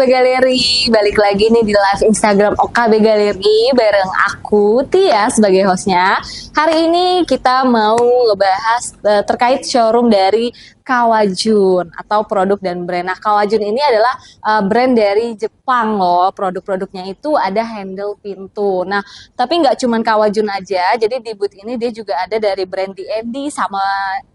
OKB Galeri, balik lagi nih di live Instagram OKB Galeri bareng aku Tia sebagai hostnya. Hari ini kita mau ngebahas terkait showroom dari Kawajun atau produk dan brand. Nah, Kawajun ini adalah brand dari Jepang loh. Produk-produknya itu ada handle pintu. Nah, tapi nggak cuma Kawajun aja. Jadi di booth ini dia juga ada dari brand D&D sama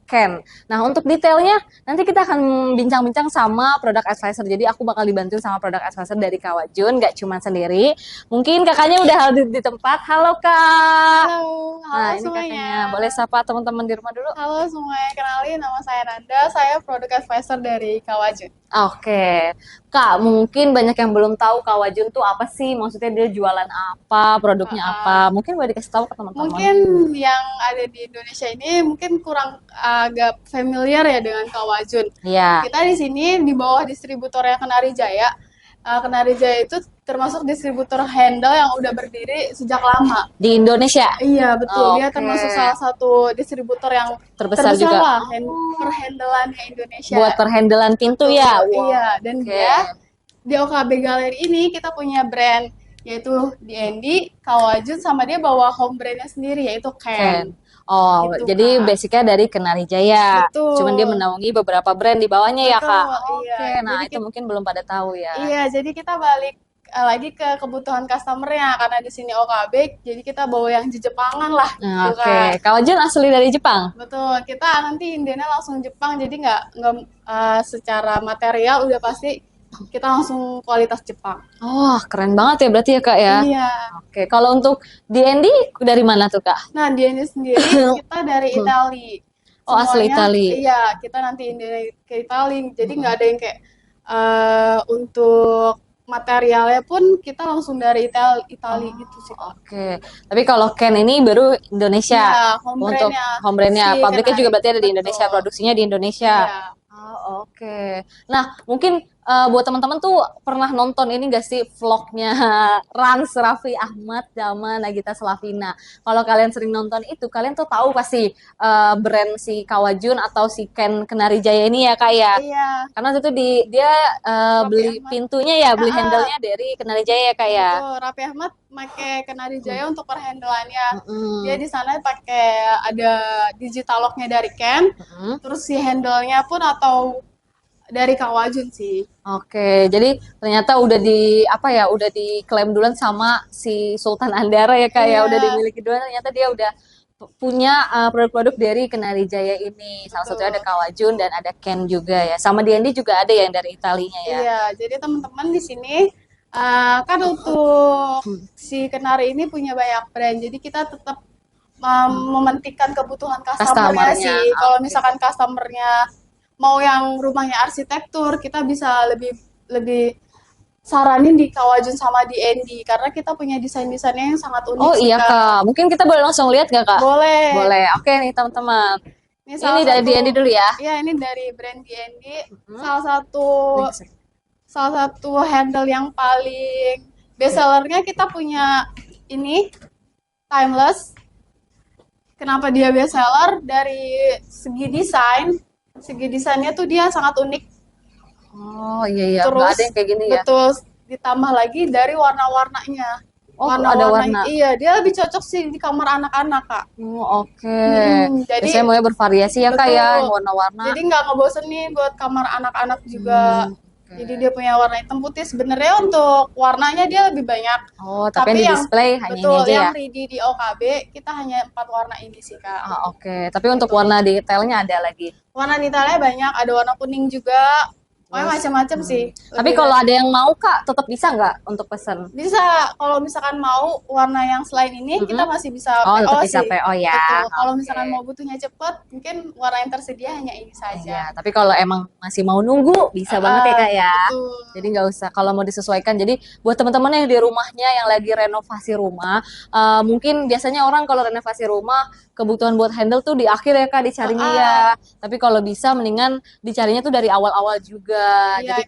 Ken. Nah, untuk detailnya nanti kita akan bincang-bincang sama product advisor. Jadi aku bakal dibantu sama product advisor dari Kawajun, nggak cuma sendiri. Mungkin kakaknya udah hadir di tempat. Halo Kak. Halo, Nah, halo ini semuanya. kakaknya. Boleh sapa teman-teman di rumah dulu? Halo semuanya, kenalin nama saya Nanda, saya product advisor dari Kawajun. Oke, Kak, mungkin banyak yang belum tahu Kawajun tuh apa sih? Maksudnya dia jualan apa, produknya apa? Mungkin boleh dikasih tahu ke teman-teman. Mungkin yang ada di Indonesia ini mungkin kurang agak familiar ya dengan Kawajun. Iya, Kita di sini di bawah distributornya Kenari Jaya. Kenari Jaya itu termasuk distributor handle yang udah berdiri sejak lama. di Indonesia. Iya betul, dia Oke. termasuk salah satu distributor yang Terbesar juga. lah perhandelannya Indonesia. Buat perhandelan pintu ya. Wow. Iya, dan Oke. dia di OKB Galeri ini kita punya brand yaitu D&D, Kawajun, sama dia bawa home brandnya sendiri yaitu Ken. Ken. Oh, Gitu, jadi Kak. basicnya dari Kenari Jaya. Betul. Cuman dia menaungi beberapa brand di bawahnya ya, Kak. Betul, iya. Oke, nah Jadi itu mungkin belum pada tahu ya. Iya, jadi kita balik lagi ke kebutuhan customernya karena di sini OKB, jadi kita bawa yang Jepangan lah. Nah, Gitu, oke, Kak. Kawajun asli dari Jepang. Betul, kita nanti indiannya langsung Jepang, jadi nggak secara material udah pasti kita langsung kualitas Jepang. Oh, keren banget ya berarti ya, Kak ya. Iya. Oke, kalau untuk D&D dari mana tuh, Kak? Nah, dia ini sendiri kita dari Itali. Oh, asli Itali. Iya, kita nanti ini ke Itali. Jadi nggak ada yang kayak untuk materialnya pun kita langsung dari Itali gitu sih. Oke, tapi kalau Ken ini baru Indonesia. Iya, home Untuk brand-nya. home brand-nya, Si pabriknya Kenari. juga berarti ada di Betul. Indonesia, produksinya di Indonesia. Iya. Oh, oke. Nah, mungkin buat teman-teman tuh pernah nonton ini gak sih vlognya Rans Raffi Ahmad sama Nagita Slavina. Kalau kalian sering nonton itu, kalian tuh tahu pasti brand si Kawajun atau si Ken Kenari Jaya ini ya, Kak ya. Iya. Karena itu dia Raffi beli Ahmad. pintunya ya, beli handle-nya dari Kenari Jaya ya, Kak ya. Betul, Raffi Ahmad pakai Kenari Jaya untuk perhandelannya. Mm-mm. Dia di sana pakai ada digital lock-nya dari Ken, Mm-mm. terus si handle-nya pun atau dari Kawajun sih. Oke, jadi ternyata udah udah diklaim duluan sama si Sultan Andara ya Kak ya, Iya. udah dimiliki duluan. Ternyata dia udah punya produk-produk dari Kenari Jaya ini. Salah satunya ada Kawajun dan ada Ken juga ya. Sama D&D juga ada yang dari Italinya ya. Iya, jadi teman-teman di sini kan untuk si Kenari ini punya banyak brand, jadi kita tetap mementingkan kebutuhan customernya Customernya, sih. Kalau oke. misalkan customernya mau yang rumahnya arsitektur, kita bisa lebih saranin di Kawajun sama di Endi karena kita punya desain-desainnya yang sangat unik Oh sih, iya Kak. Kak, mungkin kita boleh langsung lihat nggak Kak? Boleh. Boleh. Oke nih teman-teman. Ini Ini dari D&D dulu ya. Iya, ini dari brand D&D. Salah satu handle yang paling best sellernya kita punya ini Timeless. Kenapa dia best seller? Dari segi desainnya tuh dia sangat unik. Oh iya iya, Terus nggak ada yang kayak gini ya. betul, ditambah lagi dari warna-warnanya. Oh, ada warna. Iya, dia lebih cocok sih di kamar anak-anak, Kak. Oh, oke. Jadi Biasanya maunya bervariasi ya Kak ya, betul. yang warna-warna. Jadi nggak ngebosenin buat kamar anak-anak juga. Oke. Jadi dia punya warna hitam putih. Sebenarnya untuk warnanya dia lebih banyak. Oh, tapi yang di display hanya ini betul, aja ya. yang ready di OKB kita hanya 4 warna ini sih, Kak. Ah, oke. Tapi untuk warna detailnya ada lagi. Warna detailnya banyak, ada warna kuning juga. Pokoknya macam-macam sih. Tapi Lebih kalau ada yang mau Kak, tetap bisa nggak untuk pesen? bisa, kalau misalkan mau warna yang selain ini kita masih bisa Oh, tetap PO bisa sih. PO ya. Betul. Kalau Oke. misalkan mau butuhnya cepet, mungkin warna yang tersedia hanya ini Iya, saja. tapi kalau emang masih mau nunggu, bisa banget ya Kak ya. Betul. Jadi nggak usah kalau mau disesuaikan. Jadi buat teman-teman yang di rumahnya yang lagi renovasi rumah, mungkin biasanya orang kalau renovasi rumah kebutuhan buat handle tuh di akhir ya Kak dicarinya ya. Tapi kalau bisa mendingan dicarinya tuh dari awal-awal juga. Iya, Jadi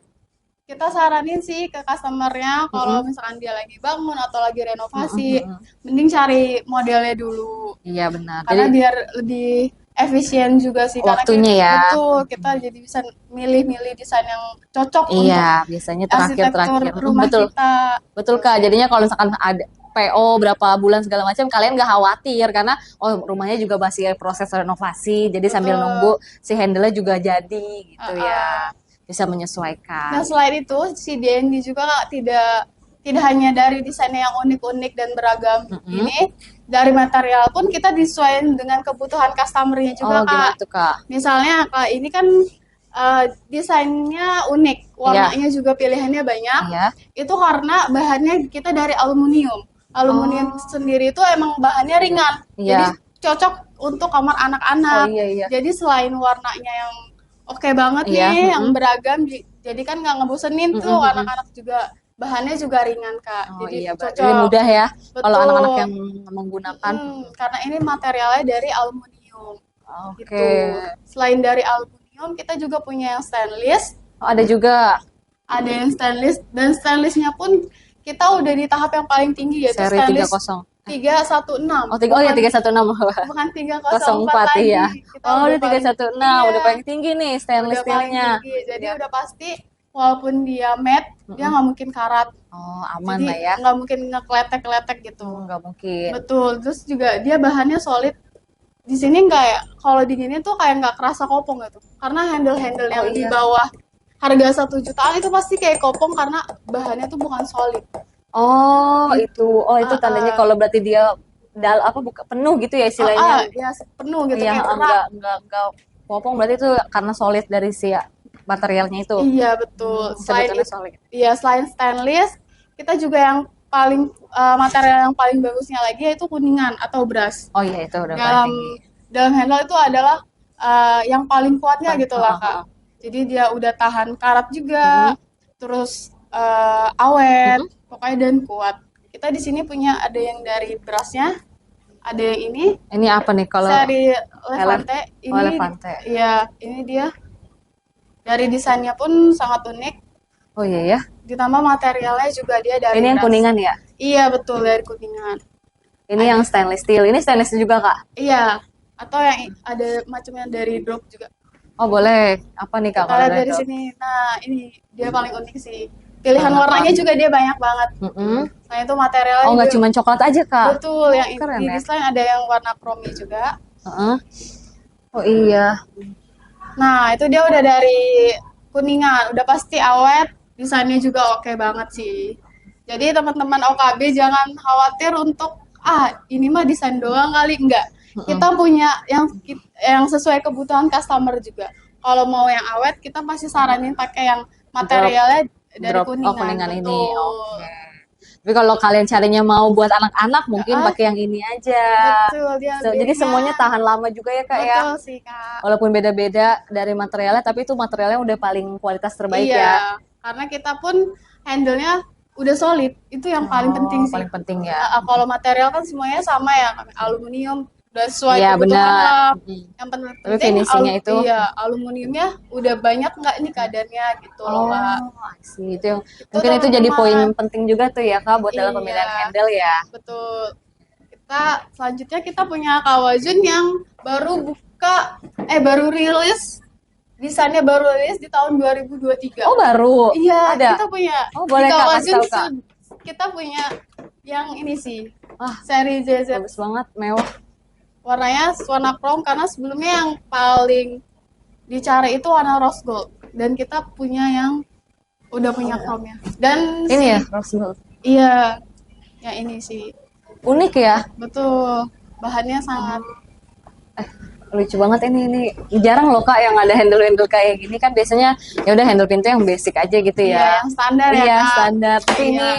kita saranin sih ke customernya kalau misalkan dia lagi bangun atau lagi renovasi, mending cari modelnya dulu. iya benar. Karena Jadi biar lebih efisien juga sih karena Waktunya ya. betul kita jadi bisa milih-milih desain yang cocok untuk Iya, biasanya arsitektur terakhir-terakhir. rumah Betul. kita. Betul Kak, jadinya kalau misalkan ada PO berapa bulan segala macam, kalian nggak khawatir karena rumahnya juga masih proses renovasi, jadi sambil Betul. nunggu si handle-nya juga jadi gitu ya, Uh-uh. bisa Dan menyesuaikan. selain itu, si DND juga tidak tidak hanya dari desainnya yang unik-unik dan beragam Mm-mm. ini, dari material pun kita disesuaikan dengan kebutuhan customer-nya Oh, juga, gimana Kak. tuh Kak? Misalnya, Kak, ini kan desainnya unik, Iya, warnanya juga pilihannya banyak. iya. Itu karena bahannya kita dari aluminium. Aluminium Oh, sendiri itu emang bahannya ringan, jadi iya. cocok untuk kamar Oh anak-anak. iya iya. Jadi selain warnanya yang oke banget Iya, nih, yang mm-mm. beragam, jadi kan nggak ngebosenin Mm-mm, tuh mm-mm. anak-anak juga. Bahannya juga ringan, Kak. Oh Jadi iya, jadi cocok. mudah ya kalau anak-anak Betul. yang menggunakan. Karena ini materialnya dari aluminium. Oke. Gitu. Selain dari aluminium, kita juga punya yang stainless. Oh, ada juga Ada yang stainless. Dan stainlessnya pun kita udah di tahap yang paling tinggi, yaitu seri stainless 30. 316. Oh, oh ya 316. Bukan 304 04 lagi. ya. Kita Oh, udah udah paling, 316, udah iya, paling tinggi nih stainless udah paling steelnya. tinggi. Jadi Iya. udah pasti walaupun dia matte, dia Mm-mm. nggak mungkin karat. Oh, aman Jadi lah ya. nggak mungkin ngekletek-kletek gitu. Nggak mungkin. Betul. Terus juga dia bahannya solid. Di sini nggak ya, kalau di sini tuh kayak nggak kerasa kopong gitu. Karena handle-handle Oh yang di iya. bawah harga 1 jutaan itu pasti kayak kopong karena bahannya tuh bukan solid. Oh, itu. Oh, itu Ah, tandanya ah. kalau berarti dia apa buka penuh gitu ya istilahnya. Ya penuh gitu Iya, kayak berat. enggak popong berarti itu karena solid dari si materialnya itu. Iya betul. Selain Sebetulnya itu, solid. iya selain stainless, kita juga yang paling material yang paling bagusnya lagi yaitu kuningan atau brass. Oh iya, itu udah paling Dalam tinggi. dalam handle itu adalah yang paling kuatnya gitu lah, Heeh, Kak. heeh. Jadi dia udah tahan karat juga, Mm-mm. terus awet, Mm-mm. pokoknya dan kuat. Kita di sini punya ada yang dari brassnya, ada yang ini Ini apa nih kalau seri Levante. oh, Ini Levante. ya ini dia dari desainnya pun sangat unik. Oh iya ya. Ditambah materialnya juga dia dari Ini yang brass. kuningan ya. Iya betul dari kuningan. Ini yang stainless steel. Ini stainless juga, Kak. Iya. Atau yang ada macamnya dari drop juga. Oh, boleh. Apa nih, Kak, Kita kalau lihat dari dari drop? sini. Nah, ini dia paling unik sih. Pilihan Apa? warnanya juga dia banyak banget. Mm-mm. Nah, itu materialnya Oh, nggak juga cuma coklat aja, Kak. betul. Yang Keren di ya. desain ada yang warna chrome juga. Heeh. Oh iya. Nah, itu dia udah dari kuningan. Udah pasti awet. Desainnya juga oke banget sih. Jadi teman-teman OKB jangan khawatir untuk ini mah desain doang kali, enggak. Kita punya yang sesuai kebutuhan customer juga. Kalau mau yang awet, kita pasti saranin pakai yang materialnya dari Drop. Oh, kuningan. kuningan ini. Betul. Oke. Tapi kalau kalian carinya mau buat anak-anak, mungkin Ah, pakai yang ini aja. betul dia Jadi lebih semuanya ringan. tahan lama juga ya, Kak ya. Betul sih, Kak. Walaupun beda-beda dari materialnya, tapi itu materialnya udah paling kualitas terbaik ya. Iya, karena kita pun handle-nya udah solid. Itu yang paling penting sih. Paling penting ya. Kalau material kan semuanya sama ya, aluminium udah sesuai Iya, kebutuhan benar. lah. Mm. Yang Tapi penting finishingnya itu. iya, aluminiumnya udah banyak nggak nih kadarnya gitu loh, Kak. I see. Itu yang mungkin itu jadi teman-teman. poin penting juga tuh ya, Kak, buat dalam pemilihan Iya, handle ya. betul. Selanjutnya kita punya Kawajun yang baru rilis. Desainnya baru rilis di tahun 2023. Oh, baru. Iya, Ada. kita punya Oh, boleh, di Kak, kasih Kawajun tahu, Kak. kita punya yang ini sih. Wah, Seri ZZ. bagus banget, mewah. Warnanya warna chrome karena sebelumnya yang paling dicari itu warna rose gold dan kita punya yang udah punya chrome-nya. Dan Ini si ya, rose gold. iya, yang ini sih. Unik ya. Betul. Bahannya sangat Lucu banget ini jarang loh Kak yang ada handle kayak gini kan biasanya ya udah handle pintu yang basic aja gitu ya. yang standar ya, Iya, Kak. standar. Tapi Iya. ini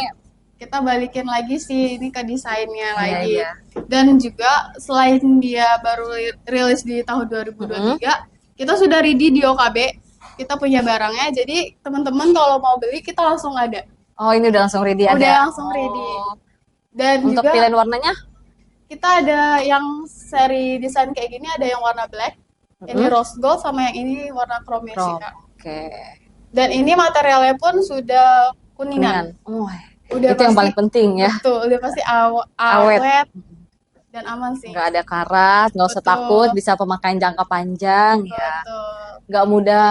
Kita balikin lagi sih ini ke desainnya Iya, lagi. iya. Dan juga selain dia baru rilis di tahun 2023, kita sudah ready di OKB. Kita punya barangnya. Jadi teman-teman kalau mau beli kita langsung ada. oh ini udah langsung ready Udah ada. langsung ready. Oh. Dan Untuk juga pilihan warnanya? kita ada yang seri desain kayak gini, ada yang warna black, ini rose gold, sama yang ini warna chrome sih, Chrome. Kak. Oke. Dan ini materialnya pun sudah Kuningan. kuningan. Oh, Udah itu yang pasti- paling penting ya. Betul, udah pasti Awet. awet. dan aman sih. Nggak ada karat, nggak usah Betul. takut, bisa pemakaian jangka panjang ya. Betul. Nggak mudah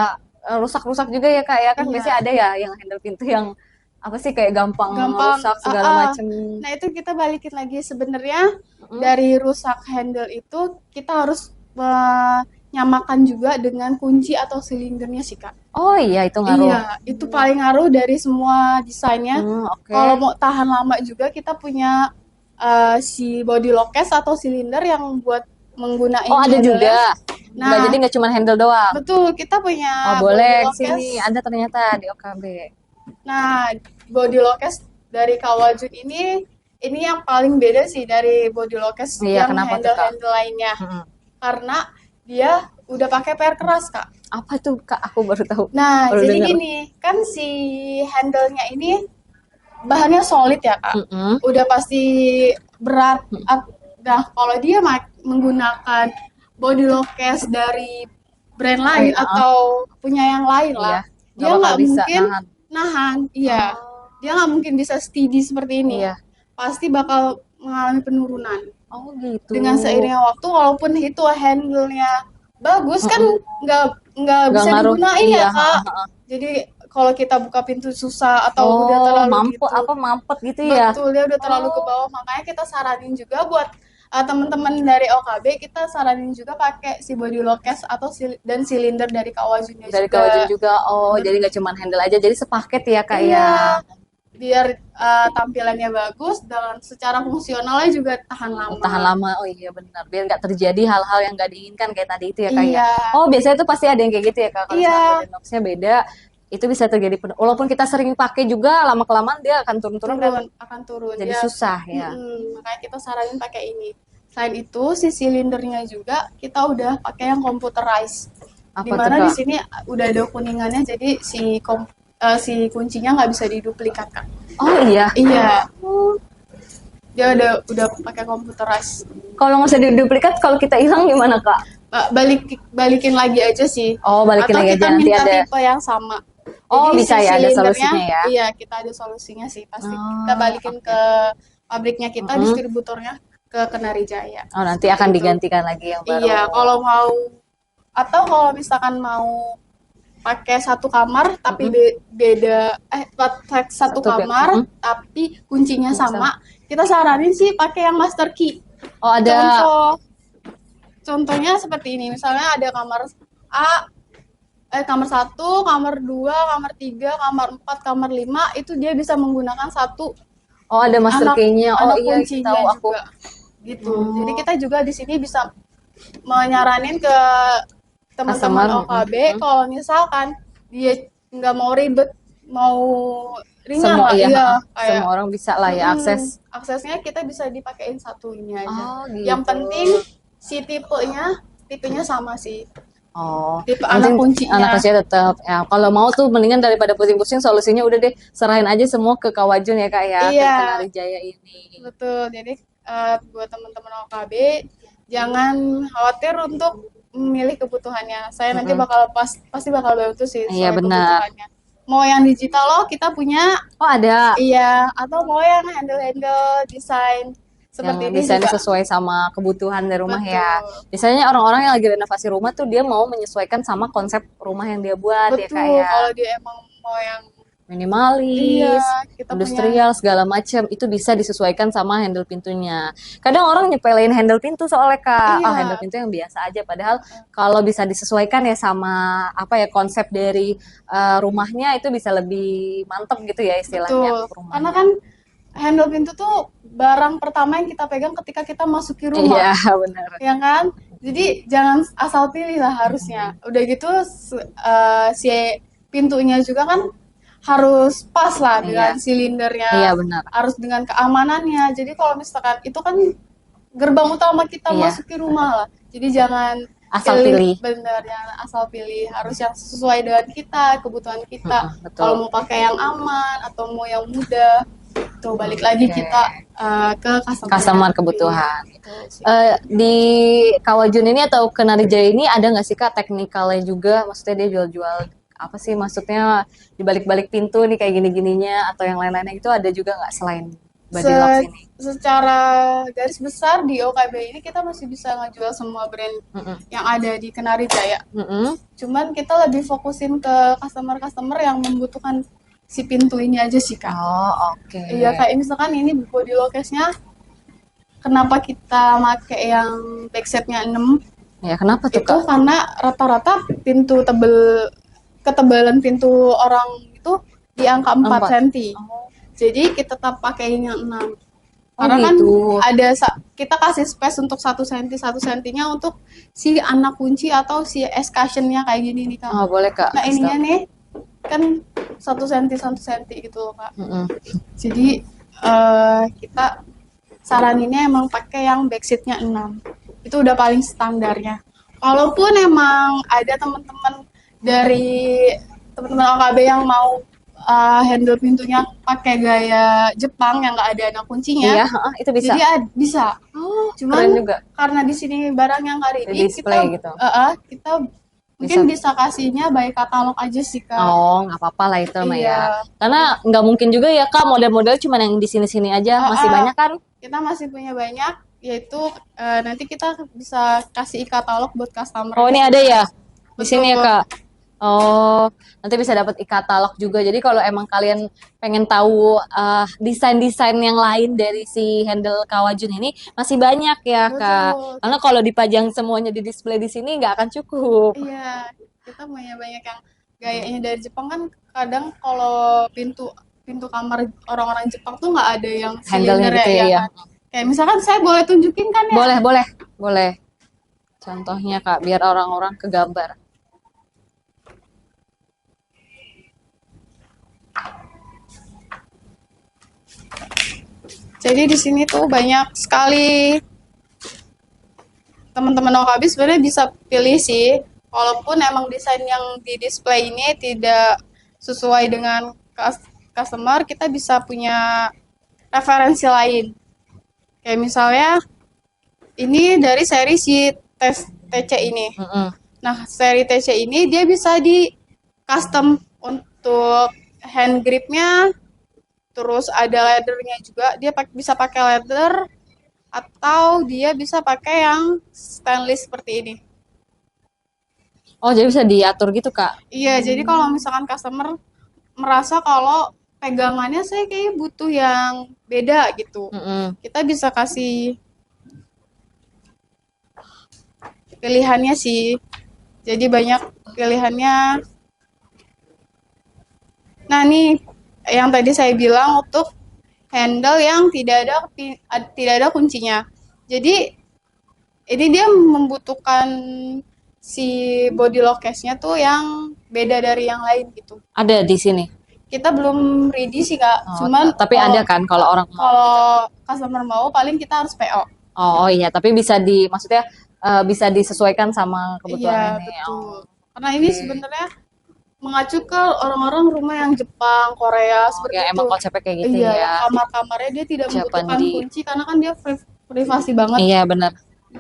rusak-rusak juga ya Kak ya. Kan Iya. biasanya ada ya yang handle pintu yang apa sih kayak gampang Gampang. rusak segala macem. Nah, itu kita balikin lagi sebenarnya dari rusak handle itu kita harus menyamakan juga dengan kunci atau silindernya sih, Kak. Oh iya, itu ngaruh. Iya, itu paling ngaruh dari semua desainnya. Oke. Kalau mau tahan lama juga kita punya si body lock case atau silinder yang buat menggunakan Oh ada handle. juga. Nah, Nggak, jadi nggak cuma handle doang. betul, kita punya Oh body boleh, lock sini case. ada ternyata di OKB. Nah, body lock case dari Kawajun ini yang paling beda sih dari body lock case Iya, yang kenapa tuh, Kak? handle-handle lainnya. Mm-mm. Karena dia udah pakai per keras, Kak. Apa tuh Kak? Aku baru tahu. Nah, Baru jadi denger. gini, kan si handle-nya ini bahannya solid ya, Kak. Mm-mm. Udah pasti berat. Nah, kalau dia menggunakan body lock case dari brand lain Iya. atau punya yang lain lah, Iya. dia bakal nggak bisa mungkin nahan. nahan. Iya, dia nggak mungkin bisa steady seperti ini. Iya. Pasti bakal mengalami penurunan. Oh gitu. Dengan seiringnya waktu, walaupun itu handle-nya bagus kan nggak bisa ngaruh. digunain Iya, ya, Kak. Jadi kalau kita buka pintu susah atau udah terlalu mampet gitu. apa mampet gitu ya? Betul, dia udah terlalu ke bawah. Makanya kita saranin juga buat teman-teman dari OKB, kita saranin juga pakai si body lock case atau dan silinder dari Kawajunnya Dari juga. Kawajun juga. Oh, jadi nggak cuma handle aja, jadi sepaket ya Kak Iya, ya. biar tampilannya bagus dan secara fungsionalnya juga tahan lama. Tahan lama. Oh iya benar. Biar nggak terjadi hal-hal yang nggak diinginkan kayak tadi itu ya Kak ya. Iya. Oh, biasanya tuh pasti ada yang kayak gitu ya Kak. Kalau Iya. misalnya Benox-nya beda, itu bisa terjadi walaupun kita sering pakai juga lama-kelamaan dia akan turun-turun dan akan turun. jadi Dia- susah ya. Makanya kita saranin pakai ini. Selain itu, si silindernya juga kita udah pakai yang computerized. Apa Dimana tuh, di Kak? sini udah ada kuningannya, jadi si kuncinya nggak bisa diduplikatkan. Oh iya. Iya. Dia udah pakai computerized. Kalau nggak usah diduplikat, kalau kita hilang gimana Kak? Balikin lagi aja sih. Oh, balikin Atau lagi kita aja nanti minta ada. tipe yang sama. Oh, Jadi bisa si ya, ada silindernya, solusinya ya. Iya, kita ada solusinya sih pasti. Oh, Kita balikin ke pabriknya kita, distributornya ke Kenari Jaya. Oh, nanti akan digantikan lagi yang baru. Iya, kalau kalau misalkan mau pakai satu kamar tapi beda satu Satu kamar tapi kuncinya sama, kita saranin sih pakai yang master key. Oh, ada. Contohnya seperti ini, misalnya ada kamar kamar 1, kamar 2, kamar 3, kamar 4, kamar 5, itu dia bisa menggunakan satu Oh, ada master key-nya. Oh iya, kuncinya tahu aku. juga. Gitu. Jadi kita juga di sini bisa menyaranin ke teman-teman OKB kalau misalkan dia nggak mau ribet, mau ringan Semua lah, iya, iya, semua orang bisa lah ya akses. aksesnya kita bisa dipakein satu ini aja. Oh, gitu. Yang penting si tipenya sama sih. Oh, Tipe anak kuncinya. anak kuncinya tetap. Ya, kalau mau tuh mendingan daripada pusing-pusing, solusinya udah deh serahin aja semua ke Kawajun ya Kak ya, Iya. ke Kenari Jaya ini. Betul. Jadi buat teman-teman OKB jangan khawatir untuk memilih kebutuhannya. Saya nanti pasti bakal bantu sih Iya, soal benar. kebutuhannya. Mau yang digital loh kita punya, Oh, ada. iya, atau mau yang handle desain seperti Yang ini desainnya juga. sesuai sama kebutuhan dari rumah ya. Betul. Biasanya orang-orang yang lagi renovasi rumah tuh dia mau menyesuaikan sama konsep rumah yang dia buat ya Kak Betul. ya. Kalau dia emang mau yang Minimalis, kita industrial, segala macam itu bisa disesuaikan sama handle pintunya. Kadang orang nyepelin handle pintu soalnya Kak, Iya. handle pintu yang biasa aja. Padahal kalau bisa disesuaikan ya sama apa ya konsep dari rumahnya itu bisa lebih mantep gitu ya istilahnya. Betul. Karena kan handle pintu tuh barang pertama yang kita pegang ketika kita masuki rumah. Iya benar. Ya kan? Jadi jangan asal pilih lah harusnya. Udah gitu si pintunya juga kan harus pas lah dengan silindernya. Iya benar. Harus dengan keamanannya. Jadi kalau misalkan itu kan gerbang utama kita Iya. masuki rumah lah. Jadi jangan Asal pilih. Bener, jangan asal pilih. Harus yang sesuai dengan kita, kebutuhan kita. betul. Kalau mau pakai yang aman atau mau yang mudah, tuh balik lagi kita ke Customer kebutuhan. Betul sih. Di Kawajun ini atau Kenari Jaya ini ada nggak sih Kak teknikalnya juga? Maksudnya dia jual-jual apa sih? Maksudnya di balik-balik pintu nih kayak gini-gininya atau yang lain-lainnya itu ada juga nggak selain body locks Se- ini? secara garis besar di OKB ini kita masih bisa ngejual semua brand Mm-mm. yang ada di Kenari Jaya. Mm-mm. Cuman kita lebih fokusin ke customer-customer yang membutuhkan si pintu ini aja sih, Kak. Oh, oke. Iya, kayak misalkan ini body lockesnya, kenapa kita make yang backsetnya 6? Ya, kenapa tuh, Itu Kak? karena rata-rata pintu ketebalan pintu orang itu di angka 4 Empat. cm. Jadi kita tetap pakai yang 6. Oh, Karena kan gitu. kita kasih space untuk 1 cm untuk si anak kunci atau si escutcheon-nya kayak gini nih, Kak. Oh, boleh, Kak. Nah, Kasih ininya tahu. nih kan 1 cm gitu loh, Kak. Mm-mm. Jadi kita saraninnya emang pakai yang backseatnya 6. Itu udah paling standarnya. Kalaupun emang ada teman-teman dari teman-teman OKB yang mau handle pintunya pakai gaya Jepang yang nggak ada anak kuncinya, Iya, itu bisa. jadi bisa. Oh, Cuman keren juga. karena di sini barang yang hari Di ini display gitu. kita mungkin bisa kasihnya by katalog aja sih, Kak. Oh, nggak apa-apa lah itu mah ya. Iya. Karena nggak mungkin juga ya, Kak, model-model cuma yang di sini-sini aja. Masih banyak kan? Kita masih punya banyak, yaitu nanti kita bisa kasih e-katalog buat customer. Oh, ini ada ya? Di Betul. sini ya, Kak? Oh, nanti bisa dapat e-katalog juga. Jadi kalau emang kalian pengen tahu desain-desain yang lain dari si handle Kawajun ini, masih banyak ya, Kak. Betul. Karena kalau dipajang semuanya di display di sini nggak akan cukup. Iya, kita punya banyak yang gayanya dari Jepang kan. Kadang kalau pintu pintu kamar orang-orang Jepang tuh nggak ada yang Handle-nya silinder gitu ya, ya. kan. Kayak misalkan saya boleh tunjukin kan ya? Boleh, boleh, boleh. Contohnya, Kak, biar orang-orang kegambar. Jadi di sini tuh banyak sekali teman-teman OKB sebenarnya bisa pilih sih. Walaupun emang desain yang di display ini tidak sesuai dengan customer, kita bisa punya referensi lain. Kayak misalnya ini dari seri si TC ini. Mm-mm. Nah, seri TC ini dia bisa di custom untuk hand gripnya, terus ada leathernya juga. Dia bisa pakai leather atau dia bisa pakai yang stainless seperti ini. Oh, jadi bisa diatur gitu, Kak? Iya, jadi kalau misalkan customer merasa kalau pegangannya saya kayak butuh yang beda gitu, Mm-mm. kita bisa kasih pilihannya sih. Jadi banyak pilihannya. Nah, nih yang tadi saya bilang untuk handle yang tidak ada kuncinya. Jadi ini dia membutuhkan si body lock case-nya tuh yang beda dari yang lain gitu. Ada di sini. Kita belum ready sih, Kak. Oh, Cuman tapi ada kan kalau orang mau. kalau customer mau paling kita harus PO. Oh iya, tapi bisa maksudnya bisa disesuaikan sama kebutuhan Iya, ini. betul. Oh, Karena ini sebenarnya mengacu ke orang-orang rumah yang Jepang, Korea seperti ya itu. emang konsepnya kayak gitu Iya, ya. kamar-kamarnya dia tidak membutuhkan Japandi. kunci karena kan dia privasi banget. Iya benar.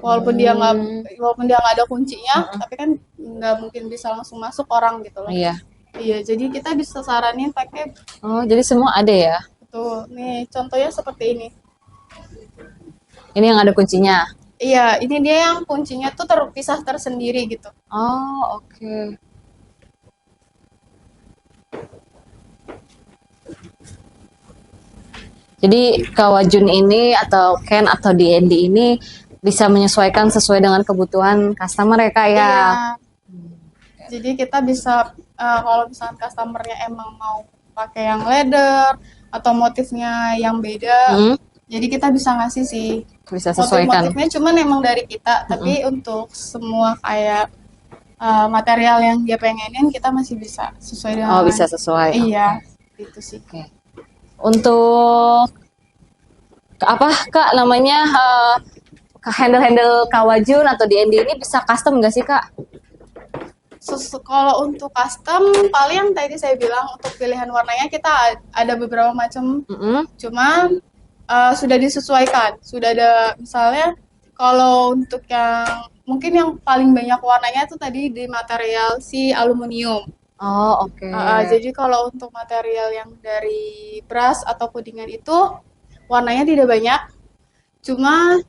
Walaupun dia nggak ada kuncinya, tapi kan nggak mungkin bisa langsung masuk orang gitu loh. Iya. Iya, jadi kita bisa saranin pakai Oh, jadi semua ada ya. tuh. Nih, contohnya seperti ini. Ini yang ada kuncinya. Iya, ini dia yang kuncinya tuh terpisah tersendiri gitu. Oh, oke. Jadi Kawajun ini atau Ken atau D&D ini bisa menyesuaikan sesuai dengan kebutuhan customer ya, Kak ya. Iya. Jadi kita bisa kalau misalkan customernya emang mau pakai yang leather atau motifnya yang beda, jadi kita bisa ngasih sih. Bisa sesuaikan. Motif-motifnya cuman emang dari kita, tapi untuk semua kayak material yang dia pengenin kita masih bisa sesuai dengan. Oh, bisa sesuai. Iya, itu sih. Oke. Untuk apa, Kak, namanya handle-handle Kawajun atau D&D ini bisa custom nggak sih, Kak? Kalau untuk custom, paling yang tadi saya bilang untuk pilihan warnanya kita ada beberapa macam. Cuman sudah disesuaikan. Sudah ada misalnya kalau untuk yang mungkin yang paling banyak warnanya itu tadi di material si aluminium. Oh, oke. Jadi kalau untuk material yang dari brass atau pudingan itu warnanya tidak banyak, cuma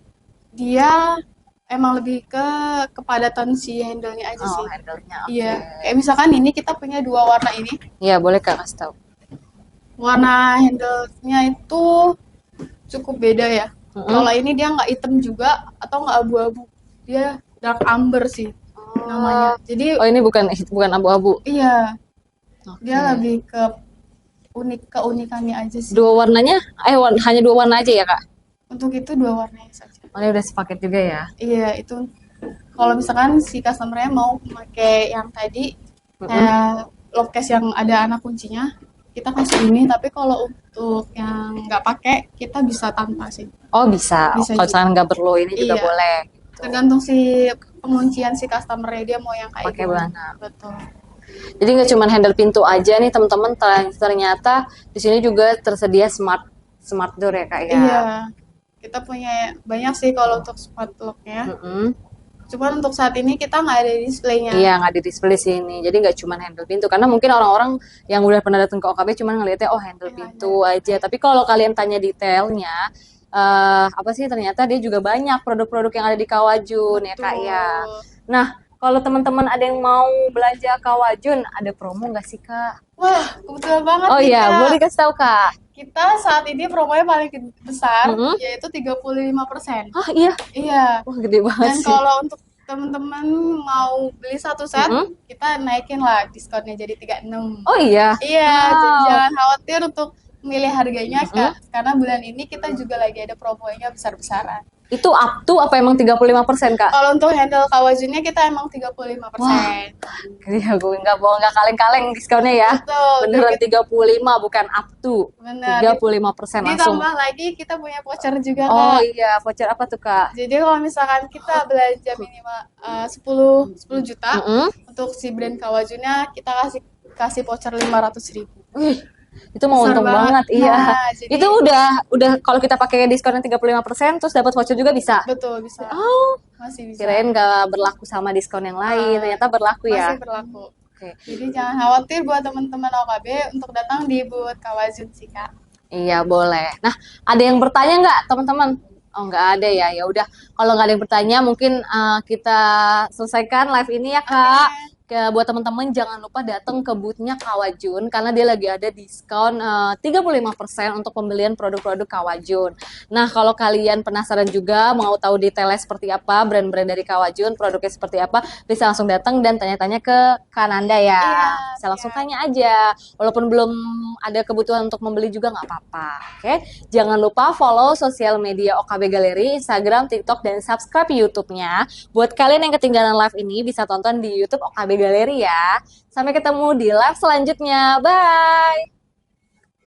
dia emang lebih ke kepadatan si handle-nya aja Oh, sih. handle-nya. Oke. Iya, kayak misalkan ini kita punya dua warna ini. Iya, boleh Kak kasih tahu. Warna handle-nya itu cukup beda ya. Mm-mm. Kalau ini dia nggak hitam juga atau nggak abu-abu, dia dark amber sih namanya. Jadi Oh, ini bukan abu-abu. iya, Oke. dia lebih ke keunikannya aja sih. Dua warnanya, hanya dua warna aja ya Kak? Untuk itu dua warnanya saja. Oh, ini udah sepaket juga ya? Iya, itu kalau misalkan si customer-nya mau pakai yang tadi, lock case yang ada anak kuncinya, kita kasih ini. Tapi kalau untuk yang nggak pakai, kita bisa tanpa sih. Oh, bisa. Bisa Kalau juga. misalkan nggak perlu ini juga Iya. boleh. Tergantung si penguncian si customer-nya dia mau yang kayak Pakai gimana. mana. Betul. Jadi nggak cuma handle pintu aja nih teman-teman, ternyata di sini juga tersedia smart door ya Kak ya. Iya. Kita punya banyak sih kalau untuk smart lock-nya. Mm-mm. Cuman untuk saat ini kita nggak ada displaynya. Iya, nggak di display sini. Jadi nggak cuma handle pintu. Karena mungkin orang-orang yang udah pernah datang ke OKB cuma ngeliatnya oh handle pintu aja. Tapi kalau kalian tanya detailnya, apa sih ternyata dia juga banyak produk-produk yang ada di Kawajun ya Kak ya. Nah, kalau teman-teman ada yang mau belanja Kawajun, ada promo nggak sih Kak? Wah, kebetulan banget Oh nih, iya, Kak. boleh kasih tahu Kak. Kita saat ini promonya paling besar, Mm-mm. yaitu 35%. Ah iya, Iya. wah gede banget Dan sih. kalau untuk teman-teman mau beli satu set, Mm-mm. kita naikin lah diskonnya jadi 36. Oh iya. Iya, Wow. jadi jangan khawatir untuk milih harganya, Mm-mm. Kak. Karena bulan ini kita juga lagi ada promonya besar-besaran. Itu up to apa emang 35% Kak? Kalau untuk handle Kawajunnya kita emang 35%. Iya, gue nggak bohong, nggak kaleng-kaleng diskonnya ya. Betul. Beneran 35, bukan up to. Benar. 35% langsung. Ditambah lagi kita punya voucher juga, Oh Kak. iya, voucher apa tuh Kak? Jadi kalau misalkan kita belanja minimal 10 juta Mm-mm. untuk si brand Kawajunnya, kita kasih voucher 500.000. Wih, itu mau Besar untung banget. banget, iya. Nah, jadi- Itu udah kalau kita pakai diskon yang 35% terus dapat voucher juga bisa. Betul, bisa. Oh, Masih bisa. kirain nggak berlaku sama diskon yang lain, ternyata berlaku ya. Masih berlaku. Oke. Jadi jangan khawatir buat teman-teman OKB untuk datang di booth Kawajun sih, Kak. Iya boleh. Nah, ada yang bertanya nggak teman-teman? Oh nggak ada ya. Ya udah. Kalau nggak ada yang bertanya, mungkin kita selesaikan live ini ya Kak. Buat teman-teman jangan lupa datang ke boothnya Kawajun karena dia lagi ada diskon 35% untuk pembelian produk-produk Kawajun. Nah, kalau kalian penasaran juga mau tahu detailnya seperti apa, brand-brand dari Kawajun, produknya seperti apa, bisa langsung datang dan tanya-tanya ke Kananda ya. Iya, Bisa langsung tanya aja. Walaupun belum ada kebutuhan untuk membeli juga nggak apa-apa. Oke? Jangan lupa follow sosial media OKB Galeri, Instagram, TikTok, dan subscribe YouTube-nya. Buat kalian yang ketinggalan live ini bisa tonton di YouTube OKB Galeri ya. Sampai ketemu di live selanjutnya. Bye!